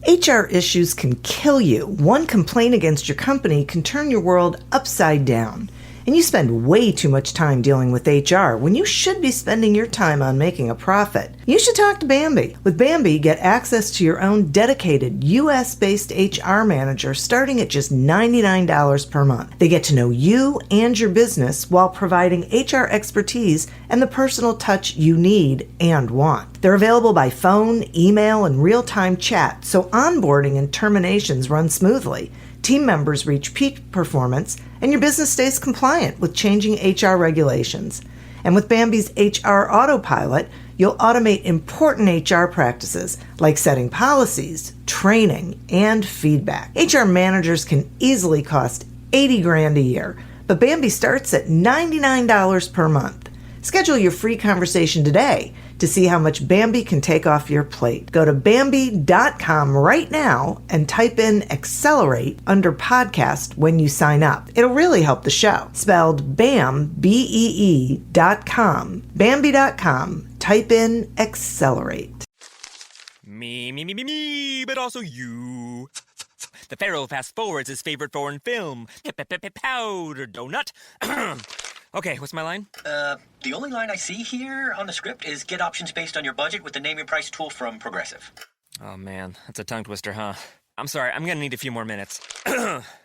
HR issues can kill you. One complaint against your company can turn your world upside down. And you spend way too much time dealing with HR when you should be spending your time on making a profit. You should talk to Bambi. With Bambi, get access to your own dedicated US-based HR manager starting at just $99 per month. They get to know you and your business while providing HR expertise and the personal touch you need and want. They're available by phone, email, and real-time chat, so onboarding and terminations run smoothly. Team members reach peak performance, and your business stays compliant with changing HR regulations. And with Bambi's HR Autopilot, you'll automate important HR practices like setting policies, training, and feedback. HR managers can easily cost $80,000 a year, but Bambi starts at $99 per month. Schedule your free conversation today to see how much Bambi can take off your plate. Go to Bambi.com right now and type in Accelerate under podcast when you sign up. It'll really help the show. Spelled BAM, BEE.com. Bambi.com. Type in Accelerate. Me, but also you. The Pharaoh fast forwards his favorite foreign film, Powder Donut. Okay, what's my line? The only line I see here on the script is get options based on your budget with the Name Your Price tool from Progressive. Oh man, that's a tongue twister, huh? I'm sorry, I'm gonna need a few more minutes.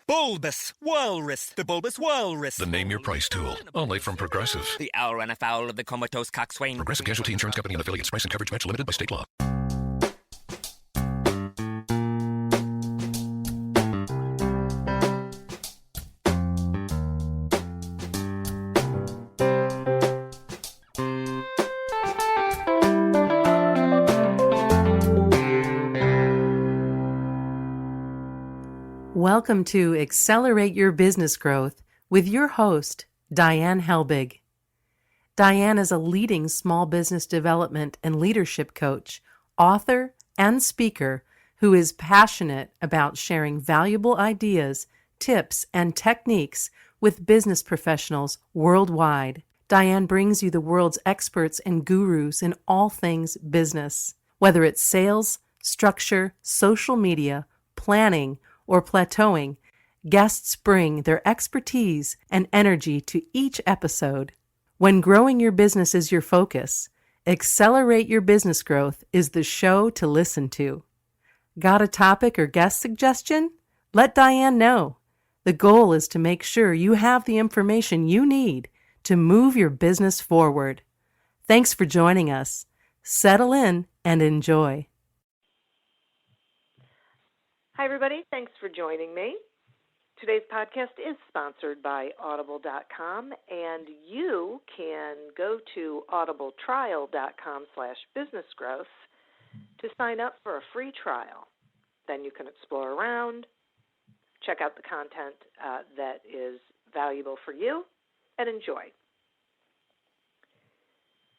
Bulbous Walrus, the Bulbous Walrus. The Name Your Price tool, only from Progressive. The owl ran afoul of the comatose coxswain. Progressive Casualty Insurance Company and affiliates. Price and coverage match limited by state law. Welcome to Accelerate Your Business Growth with your host, Diane Helbig. Diane is a leading small business development and leadership coach, author, and speaker who is passionate about sharing valuable ideas, tips, and techniques with business professionals worldwide. Diane brings you the world's experts and gurus in all things business. Whether it's sales, structure, social media, planning, or plateauing, guests bring their expertise and energy to each episode. When growing your business is your focus, Accelerate Your Business Growth is the show to listen to. Got a topic or guest suggestion? Let Diane know. The goal is to make sure you have the information you need to move your business forward. Thanks for joining us. Settle in and enjoy. Hi, everybody. Thanks for joining me. Today's podcast is sponsored by Audible.com, and you can go to audibletrial.com/businessgrowth to sign up for a free trial. Then you can explore around, check out the content that is valuable for you, and enjoy.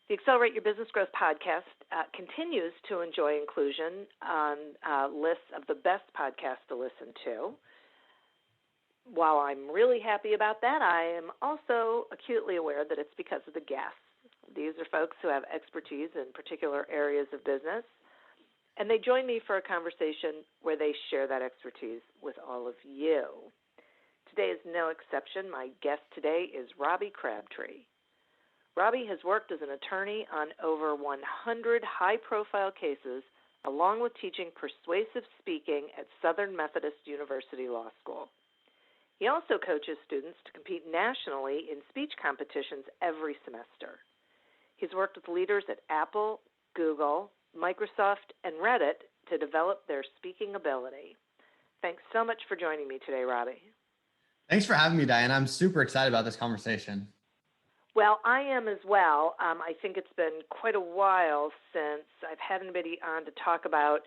The Accelerate Your Business Growth podcast continues to enjoy inclusion on lists of the best podcasts to listen to. While I'm really happy about that, I am also acutely aware that it's because of the guests. These are folks who have expertise in particular areas of business, and they join me for a conversation where they share that expertise with all of you. Today is no exception. My guest today is Robbie Crabtree. Robbie has worked as an attorney on over 100 high-profile cases, along with teaching persuasive speaking at Southern Methodist University Law School. He also coaches students to compete nationally in speech competitions every semester. He's worked with leaders at Apple, Google, Microsoft, and Reddit to develop their speaking ability. Thanks so much for joining me today, Robbie. Thanks for having me, Diane. I'm super excited about this conversation. Well, I am as well. I think it's been quite a while since I've had anybody on to talk about,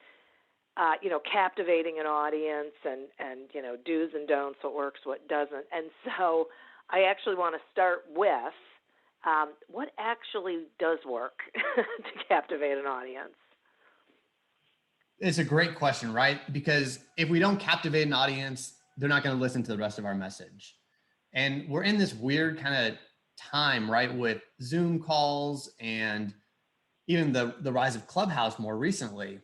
captivating an audience and do's and don'ts, what works, what doesn't. And so I actually want to start with what actually does work to captivate an audience? It's a great question, right? Because if we don't captivate an audience, they're not going to listen to the rest of our message. And we're in this weird kind of time, right, with Zoom calls and even the rise of Clubhouse more recently,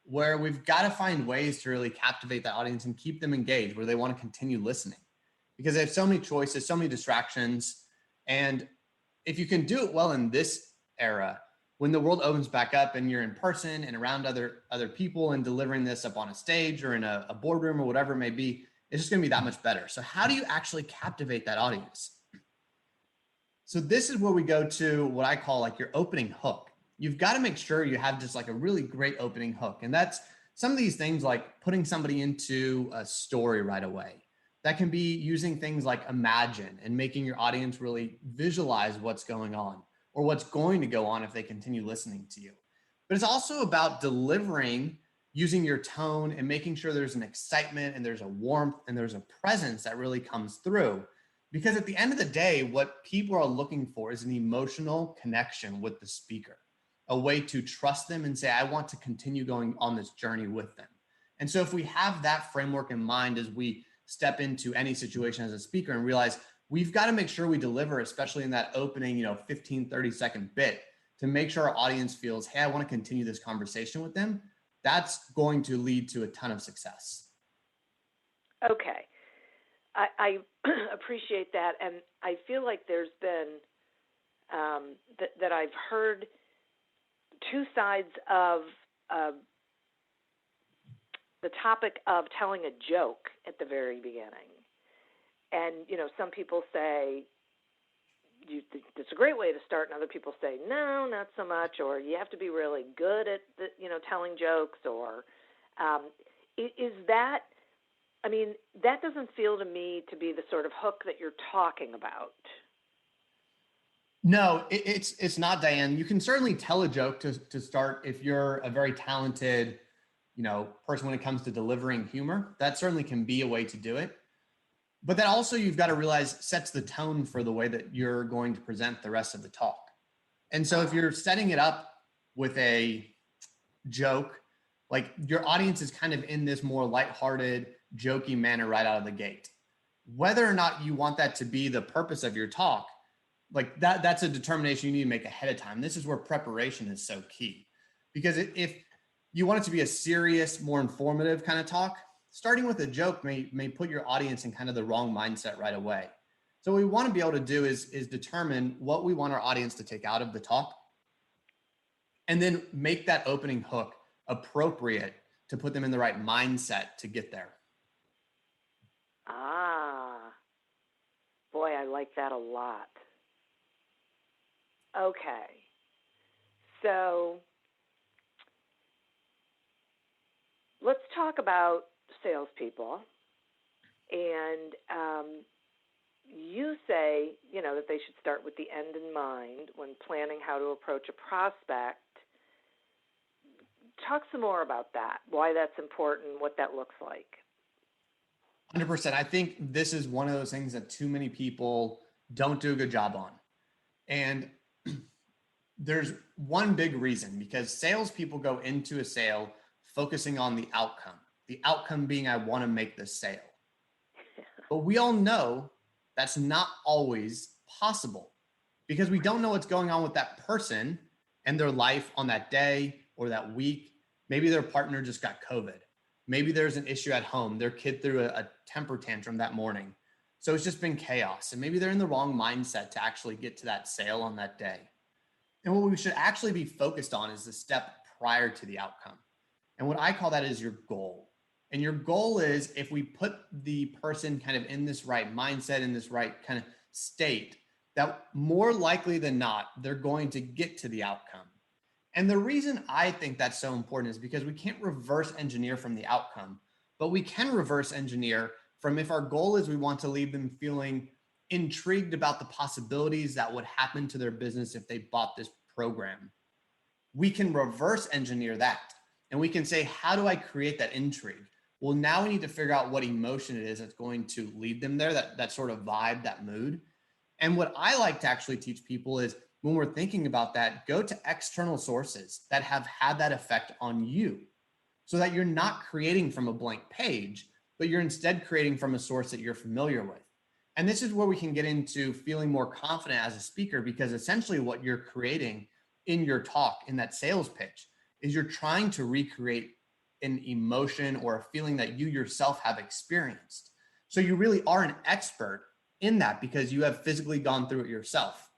where we've got to find ways to really captivate that audience and keep them engaged, where they want to continue listening, because they have so many choices, so many distractions. And if you can do it well in this era, when the world opens back up and you're in person and around other people and delivering this up on a stage or in a boardroom or whatever it may be, it's just going to be that much better. So how do you actually captivate that audience? So this is where we go to what I call like your opening hook. You've got to make sure you have just like a really great opening hook. And that's some of these things like putting somebody into a story right away. That can be using things like imagine and making your audience really visualize what's going on or what's going to go on if they continue listening to you. But it's also about delivering using your tone and making sure there's an excitement and there's a warmth and there's a presence that really comes through. Because at the end of the day, what people are looking for is an emotional connection with the speaker, a way to trust them and say, I want to continue going on this journey with them. And so if we have that framework in mind as we step into any situation as a speaker and realize we've got to make sure we deliver, especially in that opening, 15, 30-second bit, to make sure our audience feels, hey, I want to continue this conversation with them. That's going to lead to a ton of success. Okay. I appreciate that. And I feel like there's been, that I've heard two sides of the topic of telling a joke at the very beginning. And, some people say, it's a great way to start, and other people say, no, not so much, or you have to be really good at, telling jokes, or is that, that doesn't feel to me to be the sort of hook that you're talking about. No, it's not, Diane. You can certainly tell a joke to start if you're a very talented, person when it comes to delivering humor. That certainly can be a way to do it. But that also, you've got to realize, sets the tone for the way that you're going to present the rest of the talk. And so if you're setting it up with a joke, like your audience is kind of in this more lighthearted, jokey manner right out of the gate. Whether or not you want that to be the purpose of your talk, like that's a determination you need to make ahead of time. This is where preparation is so key. Because if you want it to be a serious, more informative kind of talk, starting with a joke may put your audience in kind of the wrong mindset right away. So what we want to be able to do is determine what we want our audience to take out of the talk, and then make that opening hook appropriate to put them in the right mindset to get there. Boy, I like that a lot. Okay. So let's talk about salespeople. And you say, that they should start with the end in mind when planning how to approach a prospect. Talk some more about that, why that's important, what that looks like. 100%. I think this is one of those things that too many people don't do a good job on. And there's one big reason, because salespeople go into a sale focusing on the outcome being, I want to make this sale. But we all know that's not always possible, because we don't know what's going on with that person and their life on that day or that week. Maybe their partner just got COVID. Maybe there's an issue at home. Their kid threw a temper tantrum that morning. So it's just been chaos. And maybe they're in the wrong mindset to actually get to that sale on that day. And what we should actually be focused on is the step prior to the outcome. And what I call that is your goal. And your goal is, if we put the person kind of in this right mindset, in this right kind of state, that more likely than not, they're going to get to the outcome. And the reason I think that's so important is because we can't reverse engineer from the outcome, but we can reverse engineer from, if our goal is we want to leave them feeling intrigued about the possibilities that would happen to their business if they bought this program. We can reverse engineer that. And we can say, how do I create that intrigue? Well, now we need to figure out what emotion it is that's going to lead them there, that sort of vibe, that mood. And what I like to actually teach people is, when we're thinking about that, go to external sources that have had that effect on you, so that you're not creating from a blank page, but you're instead creating from a source that you're familiar with. And this is where we can get into feeling more confident as a speaker, because essentially what you're creating in your talk, in that sales pitch, is you're trying to recreate an emotion or a feeling that you yourself have experienced. So you really are an expert in that because you have physically gone through it yourself.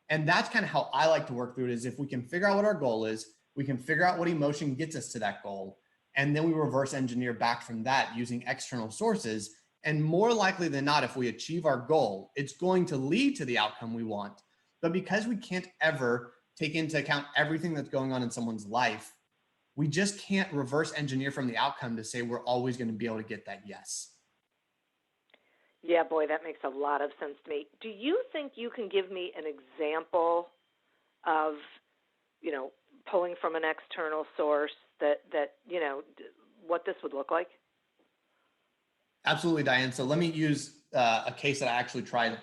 And that's kind of how I like to work through it, is if we can figure out what our goal is, we can figure out what emotion gets us to that goal, and then we reverse engineer back from that using external sources. And more likely than not, if we achieve our goal, it's going to lead to the outcome we want. But because we can't ever take into account everything that's going on in someone's life, we just can't reverse engineer from the outcome to say we're always going to be able to get that yes. Yeah, boy, that makes a lot of sense to me. Do you think you can give me an example of, pulling from an external source that what this would look like? Absolutely, Diane. So let me use a case that I actually tried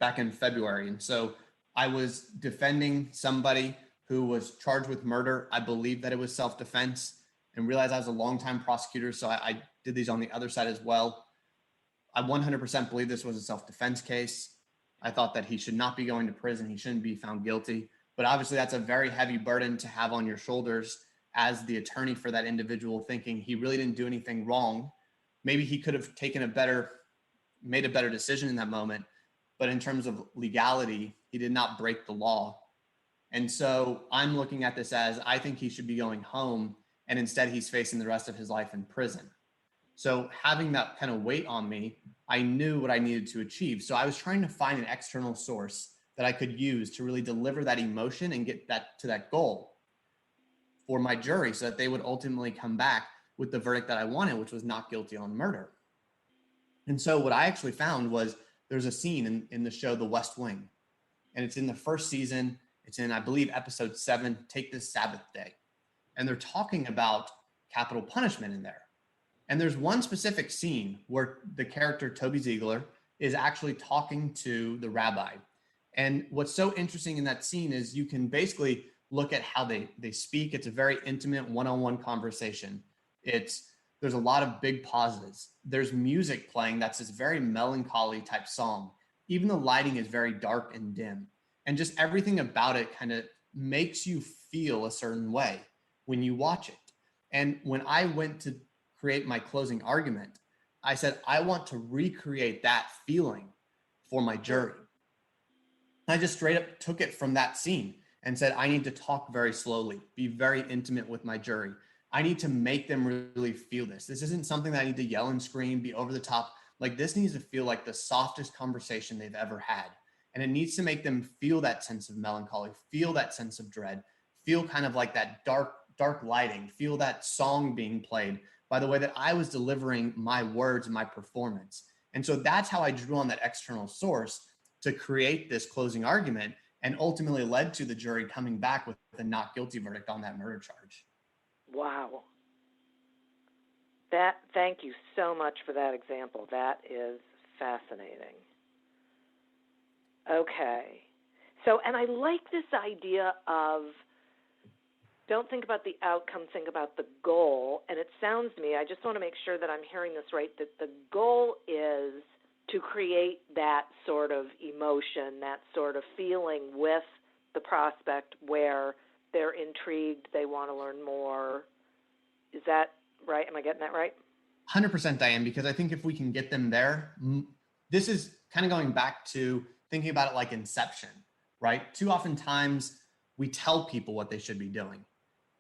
back in February. And so I was defending somebody who was charged with murder. I believe that it was self-defense, and realized I was a longtime prosecutor. So I did these on the other side as well. I 100% believe this was a self-defense case. I thought that he should not be going to prison. He shouldn't be found guilty. But obviously that's a very heavy burden to have on your shoulders as the attorney for that individual, thinking he really didn't do anything wrong. Maybe he could have made a better decision in that moment. But in terms of legality, he did not break the law. And so I'm looking at this as, I think he should be going home, and instead he's facing the rest of his life in prison. So having that kind of weight on me, I knew what I needed to achieve. So I was trying to find an external source that I could use to really deliver that emotion and get that to that goal for my jury, so that they would ultimately come back with the verdict that I wanted, which was not guilty on murder. And so what I actually found was there's a scene in the show The West Wing, and it's in the first season. It's in, I believe, episode 7, Take This Sabbath Day. And they're talking about capital punishment in there. And there's one specific scene where the character Toby Ziegler is actually talking to the rabbi. And what's so interesting in that scene is you can basically look at how they speak. It's a very intimate one-on-one conversation. There's a lot of big pauses. There's music playing that's this very melancholy type song. Even the lighting is very dark and dim. And just everything about it kind of makes you feel a certain way when you watch it. And when I went to create my closing argument, I said, I want to recreate that feeling for my jury. I just straight up took it from that scene and said, I need to talk very slowly, be very intimate with my jury. I need to make them really feel this. This isn't something that I need to yell and scream, be over the top. Like, this needs to feel like the softest conversation they've ever had. And it needs to make them feel that sense of melancholy, feel that sense of dread, feel kind of like that dark lighting, feel that song being played by the way that I was delivering my words and my performance. And so that's how I drew on that external source to create this closing argument, and ultimately led to the jury coming back with a not guilty verdict on that murder charge. Wow. Thank you so much for that example. That is fascinating. Okay. So, and I like this idea of don't think about the outcome, think about the goal. And it sounds to me, I just want to make sure that I'm hearing this right, that the goal is to create that sort of emotion, that sort of feeling with the prospect where they're intrigued, they want to learn more. Is that right? Am I getting that right? 100%, Diane, because I think if we can get them there, this is kind of going back to thinking about it like Inception, right? Too often times we tell people what they should be doing.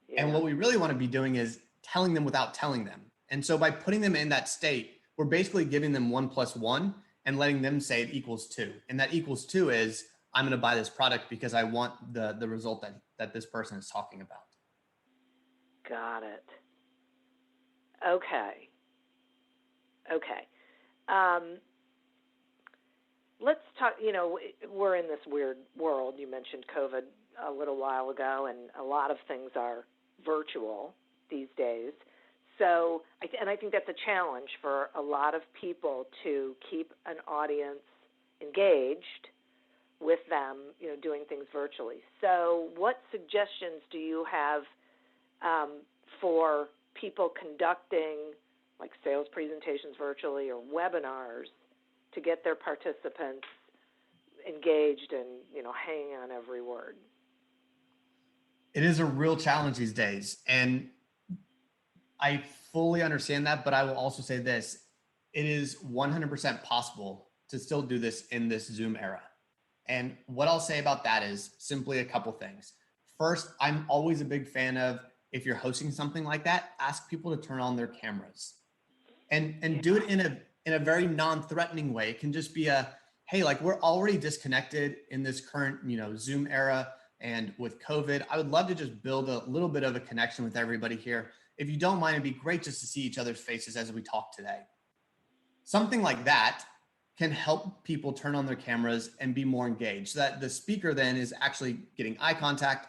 Yeah. And what we really want to be doing is telling them without telling them. And so by putting them in that state, we're basically giving them 1 + 1 and letting them say it equals 2. And that equals 2 is, I'm going to buy this product because I want the result that this person is talking about. Got it. Okay. Let's talk, we're in this weird world. You mentioned COVID a little while ago, and a lot of things are virtual these days. So, I think that's a challenge for a lot of people to keep an audience engaged with them, doing things virtually. So what suggestions do you have for people conducting like sales presentations virtually or webinars to get their participants engaged and, hanging on every word? It is a real challenge these days. And I fully understand that, but I will also say this. It is 100% possible to still do this in this Zoom era. And what I'll say about that is simply a couple things. First, I'm always a big fan of, if you're hosting something like that, ask people to turn on their cameras and do it in a very non-threatening way. It can just be a, hey, like, we're already disconnected in this current, Zoom era. And with COVID, I would love to just build a little bit of a connection with everybody here. If you don't mind, it'd be great just to see each other's faces as we talk today. Something like that can help people turn on their cameras and be more engaged, so that the speaker then is actually getting eye contact,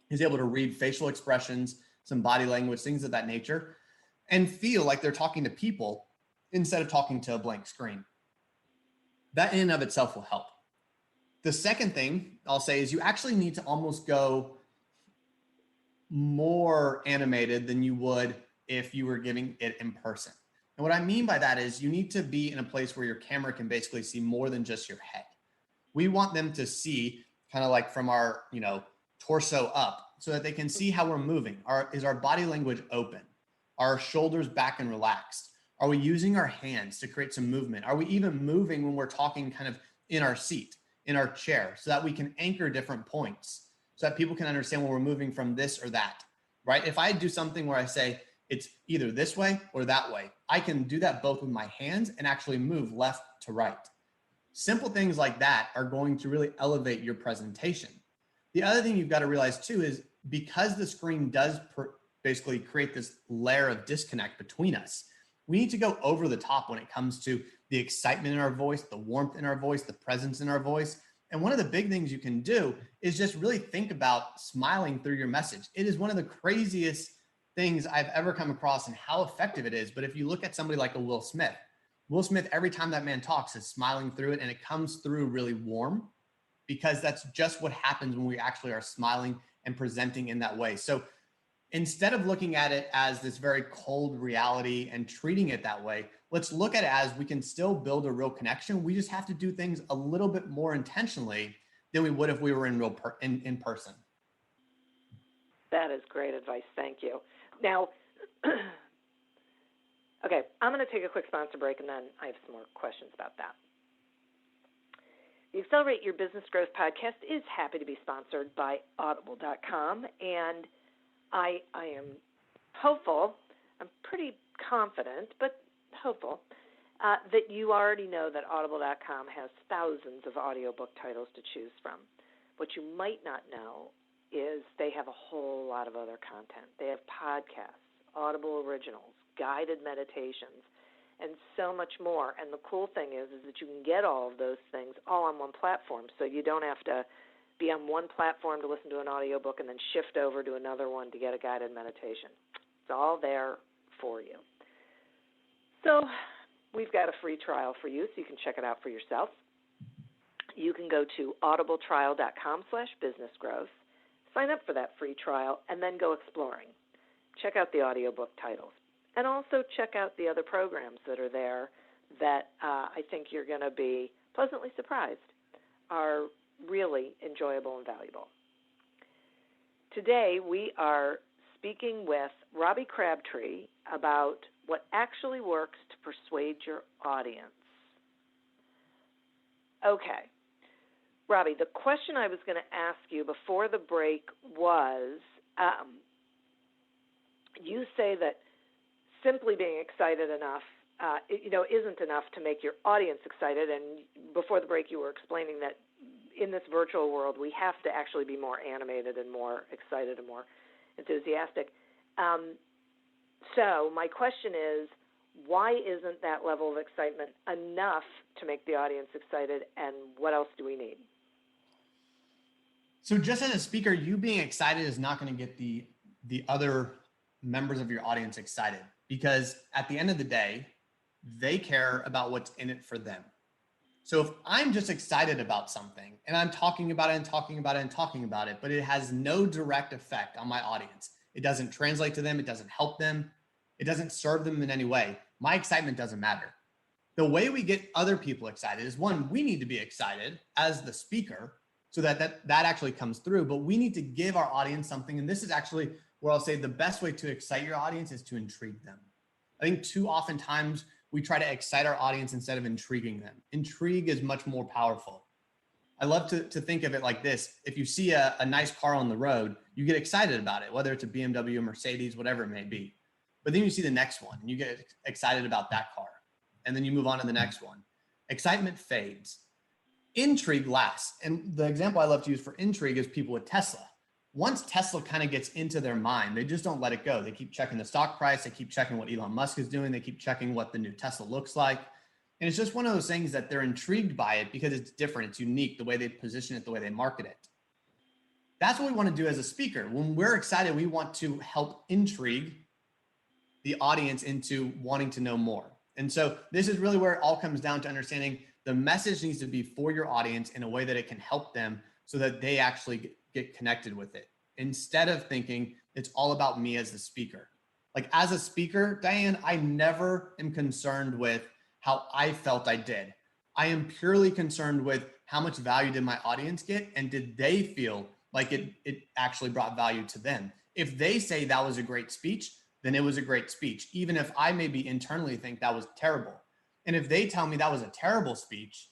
is able to read facial expressions, some body language, things of that nature, and feel like they're talking to people instead of talking to a blank screen. That in and of itself will help. The second thing I'll say is you actually need to almost go more animated than you would if you were giving it in person. And what I mean by that is you need to be in a place where your camera can basically see more than just your head. We want them to see kind of like from our, torso up, so that they can see how we're moving. Is our body language open? Are our shoulders back and relaxed? Are we using our hands to create some movement? Are we even moving when we're talking kind of in our seat, in our chair, so that we can anchor different points, so that people can understand when we're moving from this or that, right? If I do something where I say it's either this way or that way, I can do that both with my hands and actually move left to right. Simple things like that are going to really elevate your presentation. The other thing you've got to realize too is, because the screen does basically create this layer of disconnect between us, we need to go over the top when it comes to the excitement in our voice, the warmth in our voice, the presence in our voice. And one of the big things you can do is just really think about smiling through your message. It is one of the craziest things I've ever come across and how effective it is. But if you look at somebody like a Will Smith, every time that man talks, is smiling through it, and it comes through really warm, because that's just what happens when we actually are smiling and presenting in that way. So instead of looking at it as this very cold reality and treating it that way, let's look at it as we can still build a real connection. We just have to do things a little bit more intentionally than we would if we were in person. That is great advice. Thank you. Now, okay, I'm going to take a quick sponsor break, and then I have some more questions about that. The Accelerate Your Business Growth podcast is happy to be sponsored by Audible.com, and I am hopeful, I'm pretty confident, but hopeful, that you already know that Audible.com has thousands of audiobook titles to choose from. What you might not know is they have a whole lot of other content. They have podcasts, Audible originals, guided meditations, and so much more. And the cool thing is that you can get all of those things all on one platform, so you don't have to be on one platform to listen to an audiobook and then shift over to another one to get a guided meditation. It's all there for you. So we've got a free trial for you, so you can check it out for yourself. You can go to audibletrial.com/businessgrowth, sign up for that free trial, and then go exploring. Check out the audiobook titles. And also check out the other programs that are there that I think you're going to be pleasantly surprised are really enjoyable and valuable. Today we are speaking with Robbie Crabtree about what actually works to persuade your audience. Okay. Robbie, the question I was going to ask you before the break was, you say that simply being excited enough, isn't enough to make your audience excited. And before the break, you were explaining that in this virtual world, we have to actually be more animated and more excited and more enthusiastic. So my question is, why isn't that level of excitement enough to make the audience excited, and what else do we need? So just as a speaker, you being excited is not going to get the other members of your audience excited, because at the end of the day, they care about what's in it for them. So if I'm just excited about something and I'm talking about it and talking about it and talking about it, but it has no direct effect on my audience, it doesn't translate to them, it doesn't help them, it doesn't serve them in any way, my excitement doesn't matter. The way we get other people excited is, one, we need to be excited as the speaker so that actually comes through, but we need to give our audience something. And this is actually where I'll say the best way to excite your audience is to intrigue them. I think too often times we try to excite our audience instead of intriguing them. Intrigue is much more powerful. I love to think of it like this. If you see a nice car on the road, you get excited about it, whether it's a BMW, a Mercedes, whatever it may be. But then you see the next one and you get excited about that car. And then you move on to the next one. Excitement fades. Intrigue lasts. And the example I love to use for intrigue is people with Tesla. Once Tesla kind of gets into their mind, they just don't let it go. They keep checking the stock price. They keep checking what Elon Musk is doing. They keep checking what the new Tesla looks like. And it's just one of those things that they're intrigued by it because it's different. It's unique, the way they position it, the way they market it. That's what we want to do as a speaker. When we're excited, we want to help intrigue the audience into wanting to know more. And so this is really where it all comes down to understanding the message needs to be for your audience in a way that it can help them so that they actually get connected with it. Instead of thinking it's all about me as the speaker. Like as a speaker, Diane, I never am concerned with how I felt I did. I am purely concerned with how much value did my audience get and did they feel like it actually brought value to them. If they say that was a great speech, then it was a great speech, even if I maybe internally think that was terrible. And if they tell me that was a terrible speech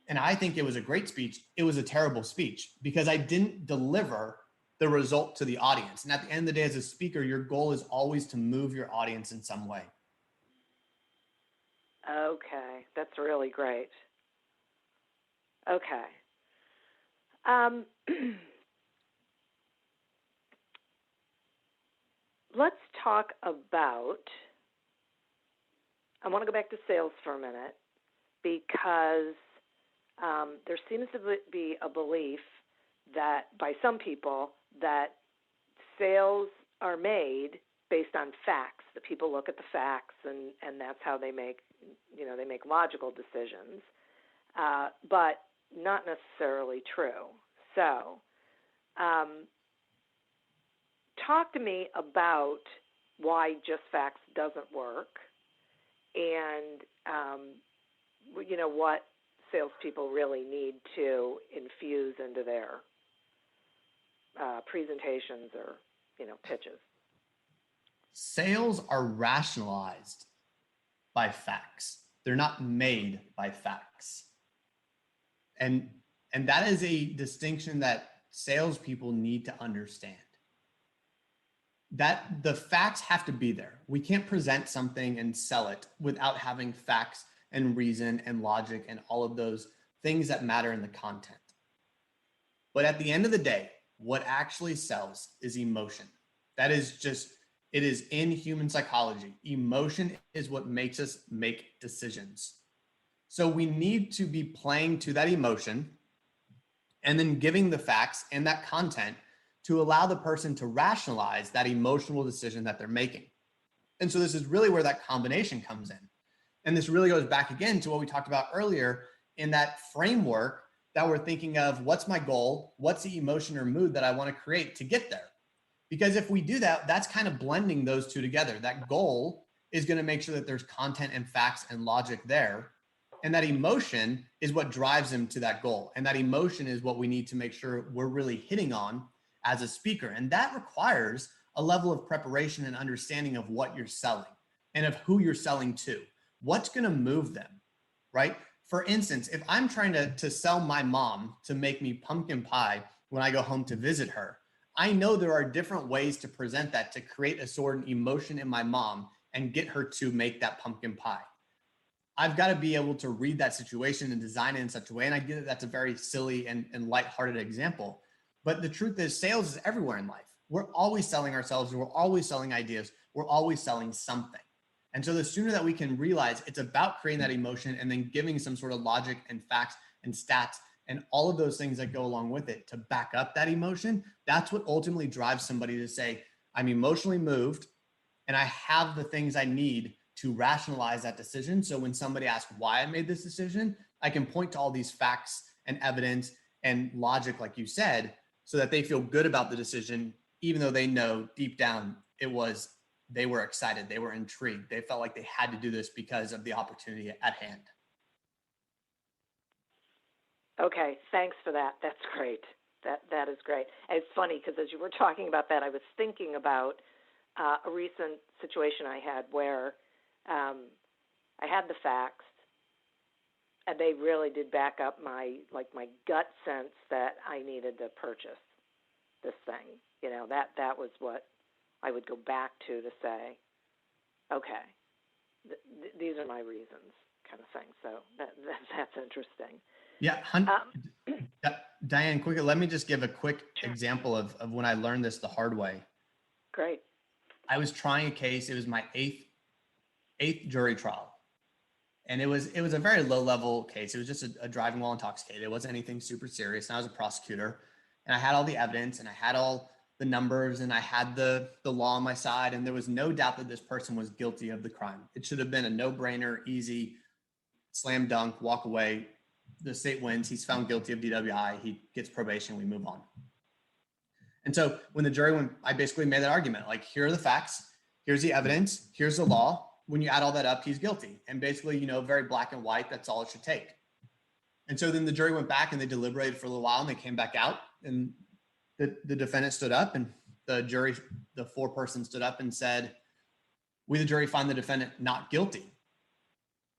and I think it was a great speech, it was a terrible speech because I didn't deliver the result to the audience. And at the end of the day, as a speaker, your goal is always to move your audience in some way. Okay, that's really great. Okay. Let's talk about, I want to go back to sales for a minute because there seems to be a belief that by some people that sales are made based on facts, that people look at the facts and that's how they make, they make logical decisions, but not necessarily true. So talk to me about why just facts doesn't work and, what salespeople really need to infuse into their presentations or, pitches. Sales are rationalized by facts. They're not made by facts. And that is a distinction that salespeople need to understand. That the facts have to be there. We can't present something and sell it without having facts and reason and logic and all of those things that matter in the content. But at the end of the day, what actually sells is emotion. That is just, it is in human psychology. Emotion is what makes us make decisions. So we need to be playing to that emotion and then giving the facts and that content to allow the person to rationalize that emotional decision that they're making. And so this is really where that combination comes in. And this really goes back again to what we talked about earlier in that framework that we're thinking of what's my goal, what's the emotion or mood that I want to create to get there. Because if we do that, that's kind of blending those two together. That goal is going to make sure that there's content and facts and logic there. And that emotion is what drives them to that goal. And that emotion is what we need to make sure we're really hitting on as a speaker. And that requires a level of preparation and understanding of what you're selling and of who you're selling to. What's going to move them, right? For instance, if I'm trying to sell my mom to make me pumpkin pie when I go home to visit her, I know there are different ways to present that to create a certain emotion in my mom and get her to make that pumpkin pie. I've got to be able to read that situation and design it in such a way. And I get that that's a very silly and lighthearted example. But the truth is sales is everywhere in life. We're always selling ourselves. We're always selling ideas. We're always selling something. And so the sooner that we can realize it's about creating that emotion and then giving some sort of logic and facts and stats and all of those things that go along with it to back up that emotion, that's what ultimately drives somebody to say, I'm emotionally moved and I have the things I need to rationalize that decision. So when somebody asks why I made this decision, I can point to all these facts and evidence and logic, like you said, so that they feel good about the decision, even though they know deep down they were excited, they were intrigued, they felt like they had to do this because of the opportunity at hand. Okay, thanks for that. That's great. That is great. And it's funny because as you were talking about that, I was thinking about a recent situation I had where I had the facts, and they really did back up my gut sense that I needed to purchase this thing. You know, that was what I would go back to say, okay, these are my reasons, kind of thing. So that's interesting. Yeah. Diane, quickly, let me just give a quick example of when I learned this the hard way. Great. I was trying a case. It was my eighth jury trial. And it was a very low level case. It was just a driving while intoxicated. It wasn't anything super serious. And I was a prosecutor, and I had all the evidence, and I had all the numbers, and I had the law on my side. And there was no doubt that this person was guilty of the crime. It should have been a no-brainer, easy, slam dunk, walk away. The state wins. He's found guilty of DWI. He gets probation. We move on. And so when the jury went, I basically made that argument. Like, here are the facts. Here's the evidence. Here's the law. When you add all that up, he's guilty. And basically, very black and white, that's all it should take. And so then the jury went back and they deliberated for a little while, and they came back out, and the defendant stood up, and the jury, the foreperson stood up and said, we, the jury, find the defendant not guilty.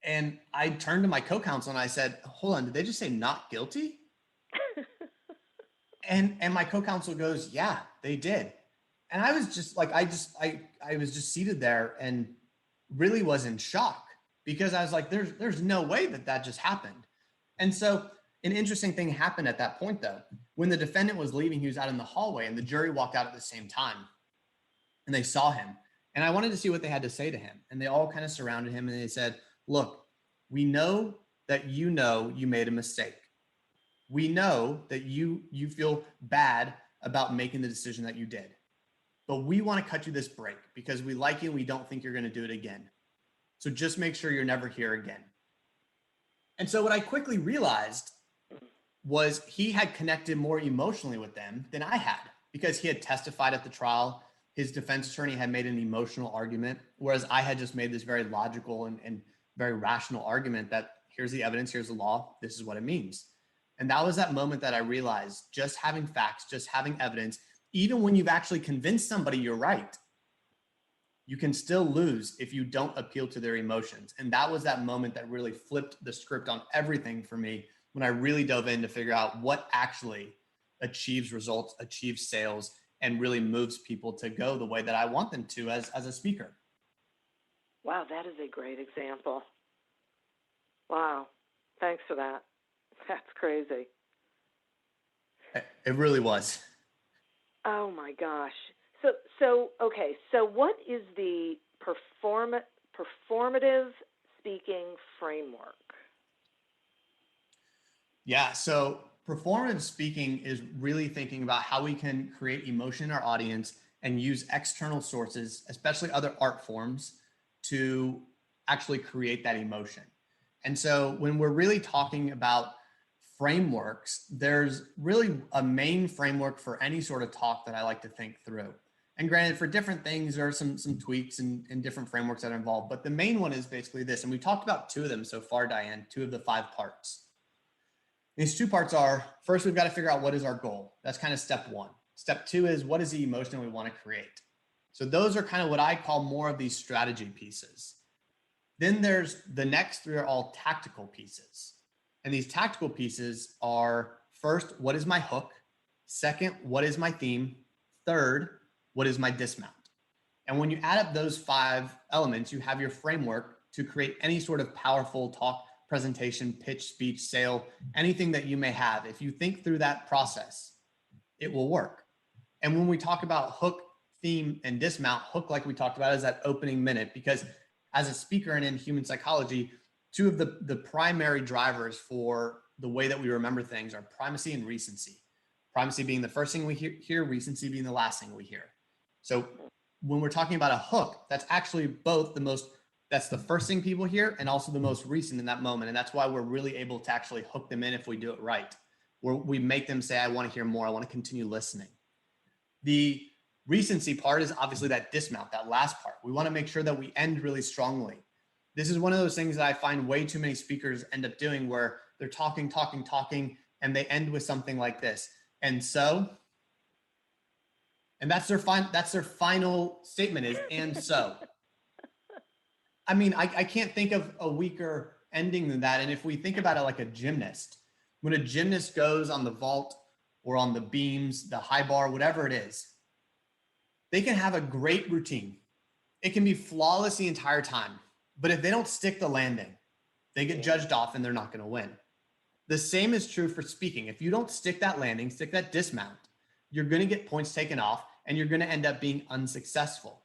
And I turned to my co-counsel and I said, hold on, did they just say not guilty? and my co-counsel goes, yeah, they did. And I was just like, I was just seated there and really was in shock, because I was like, there's no way that just happened. And so an interesting thing happened at that point, though. When the defendant was leaving, he was out in the hallway, and the jury walked out at the same time, and they saw him. And I wanted to see what they had to say to him. And they all kind of surrounded him, and they said, look, we know that you made a mistake. We know that you feel bad about making the decision that you did. But we want to cut you this break because we like you and we don't think you're going to do it again. So just make sure you're never here again. And so what I quickly realized was he had connected more emotionally with them than I had, because he had testified at the trial. His defense attorney had made an emotional argument, whereas I had just made this very logical and very rational argument that here's the evidence, here's the law, this is what it means. And that was that moment that I realized just having facts, just having evidence, even when you've actually convinced somebody you're right, you can still lose if you don't appeal to their emotions. And that was that moment that really flipped the script on everything for me, when I really dove in to figure out what actually achieves results, achieves sales, and really moves people to go the way that I want them to as a speaker. Wow, that is a great example. Wow, thanks for that. That's crazy. It really was. Oh my gosh. So okay. So what is the performative speaking framework? Yeah. So performative speaking is really thinking about how we can create emotion in our audience and use external sources, especially other art forms, to actually create that emotion. And so when we're really talking about frameworks, there's really a main framework for any sort of talk that I like to think through. And granted, for different things, there are some tweaks and different frameworks that are involved. But the main one is basically this. And we talked about two of them so far, Diane, 2 of the 5 parts. These 2 parts are, first, we've got to figure out what is our goal. That's kind of step 1. Step 2 is, what is the emotion we want to create? So those are kind of what I call more of these strategy pieces. Then there's the next 3 are all tactical pieces. And these tactical pieces are, first, what is my hook? Second, what is my theme? Third, what is my dismount? And when you add up those 5 elements, you have your framework to create any sort of powerful talk, presentation, pitch, speech, sale, anything that you may have. If you think through that process, it will work. And when we talk about hook, theme, and dismount, hook, like we talked about, is that opening minute, because as a speaker and in human psychology, 2 of the primary drivers for the way that we remember things are primacy and recency. Primacy being the first thing we hear, recency being the last thing we hear. So when we're talking about a hook, that's actually both that's the first thing people hear and also the most recent in that moment. And that's why we're really able to actually hook them in if we do it right, where we make them say, I want to hear more. I want to continue listening. The recency part is obviously that dismount, that last part. We want to make sure that we end really strongly. This is one of those things that I find way too many speakers end up doing, where they're talking, and they end with something like this. And so, and that's their final statement is, and so. I mean, I can't think of a weaker ending than that. And if we think about it like a gymnast, when a gymnast goes on the vault or on the beams, the high bar, whatever it is, they can have a great routine. It can be flawless the entire time. But if they don't stick the landing, they get judged off and they're not going to win. The same is true for speaking. If you don't stick that landing, stick that dismount, you're going to get points taken off and you're going to end up being unsuccessful.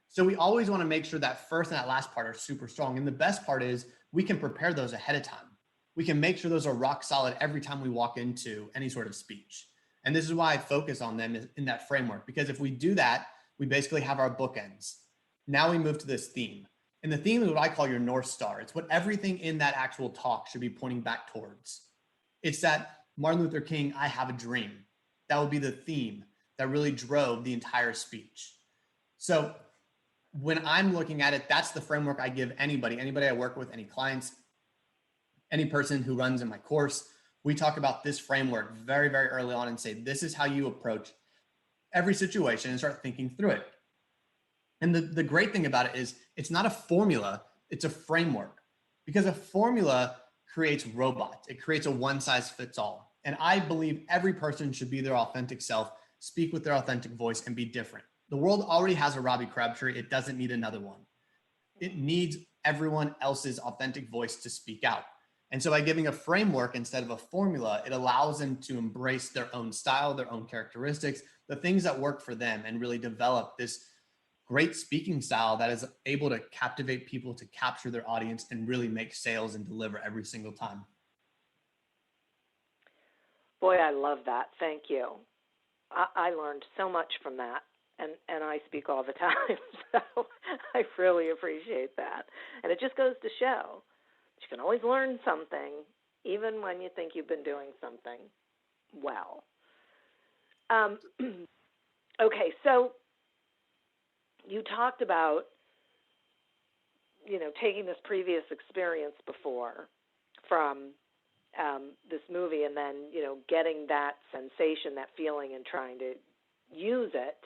So we always want to make sure that first and that last part are super strong. And the best part is we can prepare those ahead of time. We can make sure those are rock solid every time we walk into any sort of speech. And this is why I focus on them in that framework, because if we do that, we basically have our bookends. Now we move to this theme. And the theme is what I call your North Star. It's what everything in that actual talk should be pointing back towards. It's that Martin Luther King, I have a dream. That would be the theme that really drove the entire speech. So when I'm looking at it, that's the framework I give anybody I work with, any clients, any person who runs in my course. We talk about this framework very, very early on and say, this is how you approach every situation and start thinking through it. And the great thing about it is it's not a formula, it's a framework, because a formula creates robots. It creates a one size fits all. And I believe every person should be their authentic self, speak with their authentic voice, and be different. The world already has a Robbie Crabtree. It doesn't need another one. It needs everyone else's authentic voice to speak out. And so by giving a framework instead of a formula, it allows them to embrace their own style, their own characteristics, the things that work for them, and really develop this great speaking style that is able to captivate people, to capture their audience, and really make sales and deliver every single time. Boy, I love that. Thank you. I learned so much from that. And I speak all the time, so I really appreciate that. And it just goes to show that you can always learn something, even when you think you've been doing something well. Okay, so you talked about, taking this previous experience before from this movie and then, getting that sensation, that feeling, and trying to use it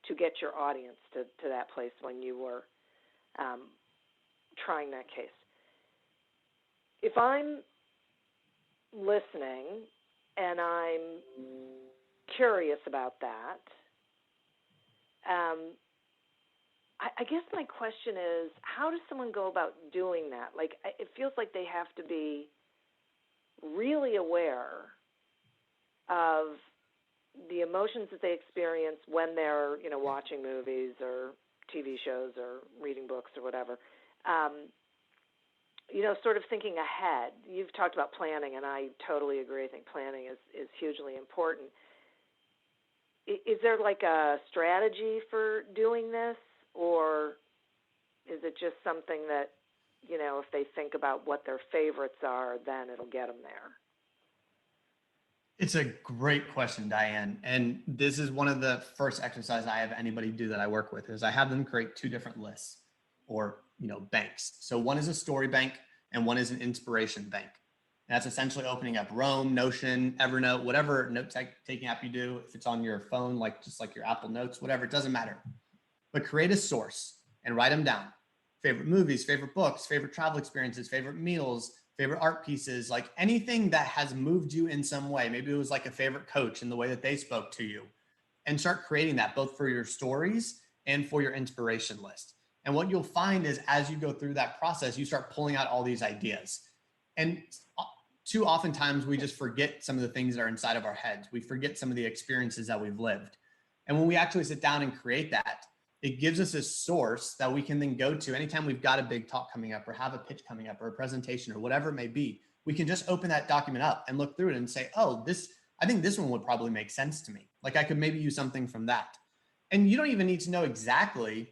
to get your audience to that place when you were trying that case. If I'm listening and I'm curious about that, I guess my question is, how does someone go about doing that? Like, it feels like they have to be really aware of the emotions that they experience when they're, watching movies or TV shows or reading books or whatever, sort of thinking ahead. You've talked about planning, and I totally agree. I think planning is hugely important. Is there like a strategy for doing this, or is it just something that, if they think about what their favorites are, then it'll get them there? It's a great question, Diane. And this is one of the first exercises I have anybody do that I work with, is I have them create two different lists or, banks. So one is a story bank and one is an inspiration bank. And that's essentially opening up Roam, Notion, Evernote, whatever note-taking app you do. If it's on your phone, just like your Apple Notes, whatever, it doesn't matter. But create a source and write them down. Favorite movies, favorite books, favorite travel experiences, favorite meals, favorite art pieces, like anything that has moved you in some way. Maybe it was like a favorite coach in the way that they spoke to you, and start creating that both for your stories and for your inspiration list. And what you'll find is as you go through that process, you start pulling out all these ideas. And too oftentimes we just forget some of the things that are inside of our heads. We forget some of the experiences that we've lived. And when we actually sit down and create that, it gives us a source that we can then go to anytime we've got a big talk coming up or have a pitch coming up or a presentation or whatever it may be. We can just open that document up and look through it and say, oh, I think this one would probably make sense to me. Like I could maybe use something from that. And you don't even need to know exactly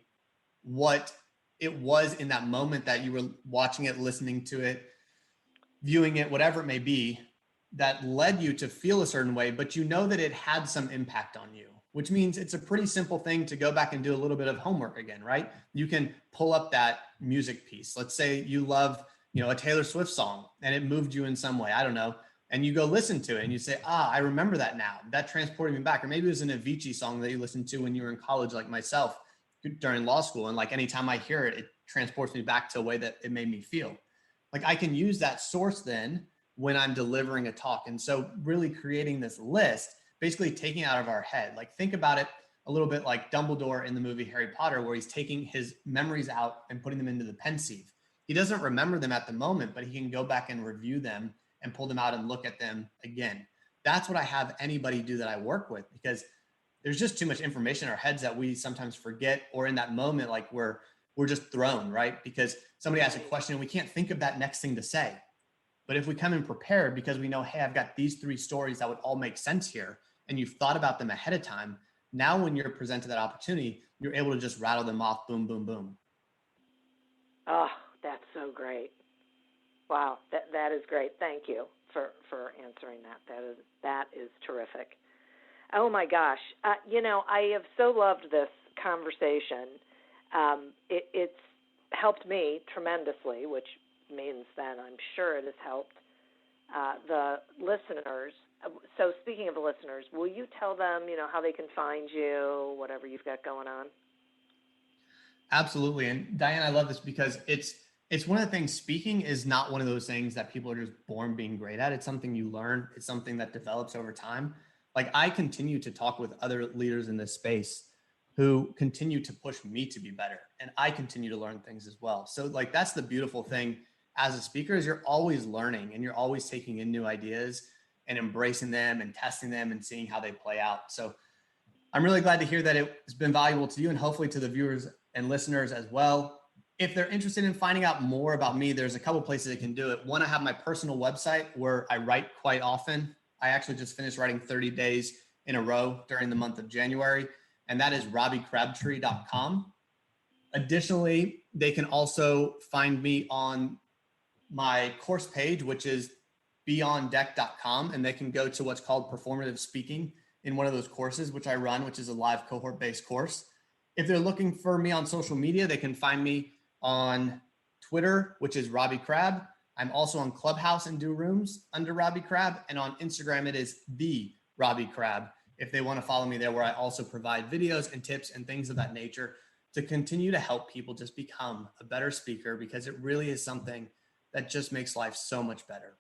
what it was in that moment that you were watching it, listening to it, viewing it, whatever it may be, that led you to feel a certain way, but you know that it had some impact on you, which means it's a pretty simple thing to go back and do a little bit of homework again, right? You can pull up that music piece. Let's say you love, a Taylor Swift song and it moved you in some way, I don't know. and you go listen to it and you say, I remember that now. That transported me back. Or maybe it was an Avicii song that you listened to when you were in college, like myself during law school. And like, anytime I hear it, it transports me back to a way that it made me feel. Like I can use that source then when I'm delivering a talk. And so really creating this list, basically taking it out of our head. Like think about it a little bit like Dumbledore in the movie Harry Potter, where he's taking his memories out and putting them into the pensieve. He doesn't remember them at the moment, but he can go back and review them and pull them out and look at them again. That's what I have anybody do that I work with, because there's just too much information in our heads that we sometimes forget, or in that moment, like we're just thrown, right? Because somebody asks a question and we can't think of that next thing to say. But if we come in prepared because we know, hey, I've got these 3 stories that would all make sense here, and you've thought about them ahead of time, now when you're presented that opportunity, you're able to just rattle them off, boom, boom, boom. Oh, that's so great. Wow, that is great. Thank you for answering that. That is terrific. Oh my gosh. I have so loved this conversation. It's helped me tremendously, which means that I'm sure it has helped the listeners. So speaking of the listeners, will you tell them, how they can find you, whatever you've got going on? Absolutely. And Diane, I love this because it's one of the things. Speaking is not one of those things that people are just born being great at. It's something you learn. It's something that develops over time. Like I continue to talk with other leaders in this space who continue to push me to be better. And I continue to learn things as well. So like, that's the beautiful thing as a speaker, is you're always learning and you're always taking in new ideas and embracing them and testing them and seeing how they play out. So I'm really glad to hear that it's been valuable to you, and hopefully to the viewers and listeners as well. If they're interested in finding out more about me, there's a couple places they can do it. One, I have my personal website where I write quite often. I actually just finished writing 30 days in a row during the month of January, and that is robbiecrabtree.com. Additionally, they can also find me on my course page, which is beyonddeck.com, and they can go to what's called Performative Speaking in one of those courses, which I run, which is a live cohort-based course. If they're looking for me on social media, they can find me on Twitter, which is Robbie Crab. I'm also on Clubhouse and do rooms under Robbie Crab, and on Instagram, it is the Robbie Crab, if they want to follow me there, where I also provide videos and tips and things of that nature to continue to help people just become a better speaker, because it really is something that just makes life so much better.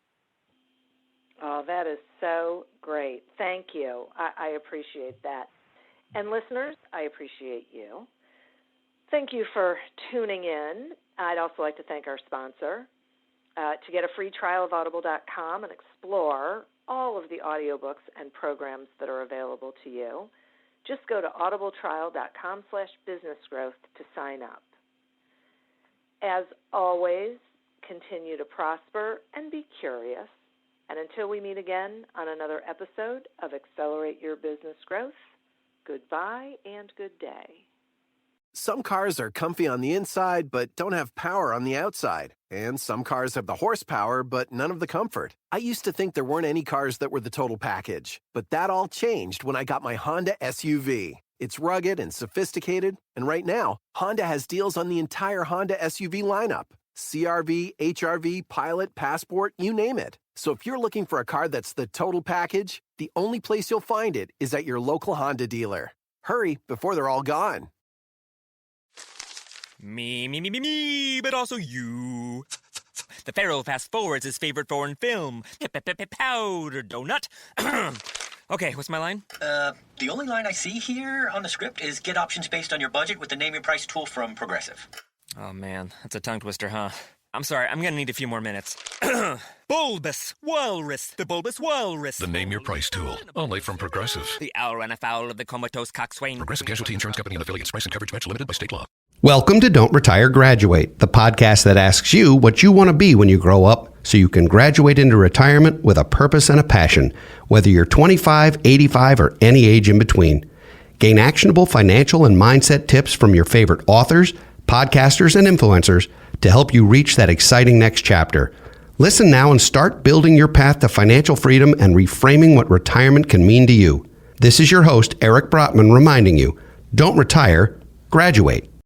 Oh, that is so great. Thank you. I appreciate that. And listeners, I appreciate you. Thank you for tuning in. I'd also like to thank our sponsor. To get a free trial of audible.com and explore all of the audiobooks and programs that are available to you, just go to audibletrial.com/businessgrowth to sign up. As always, continue to prosper and be curious. And until we meet again on another episode of Accelerate Your Business Growth, goodbye and good day. Some cars are comfy on the inside, but don't have power on the outside. And some cars have the horsepower, but none of the comfort. I used to think there weren't any cars that were the total package. But that all changed when I got my Honda SUV. It's rugged and sophisticated. And right now, Honda has deals on the entire Honda SUV lineup. CR-V, HR-V, Pilot, Passport, you name it. So if you're looking for a car that's the total package, the only place you'll find it is at your local Honda dealer. Hurry before they're all gone. Me, but also you. The Pharaoh fast forwards his favorite foreign film, Powder Donut. Okay, what's my line? The only line I see here on the script is get options based on your budget with the name your price tool from Progressive. Oh man, that's a tongue twister, huh? I'm sorry, I'm gonna need a few more minutes. Bulbous Walrus, the Bulbous Walrus. The Name Your Price tool, only from Progressive. The owl ran afoul of the comatose coxswain. Progressive Casualty Insurance Company and affiliates. Price and coverage match limited by state law. Welcome to Don't Retire, Graduate, the podcast that asks you what you want to be when you grow up so you can graduate into retirement with a purpose and a passion, whether you're 25, 85, or any age in between. Gain actionable financial and mindset tips from your favorite authors, podcasters, and influencers to help you reach that exciting next chapter. Listen now and start building your path to financial freedom and reframing what retirement can mean to you. This is your host, Eric Brotman, reminding you, don't retire, graduate.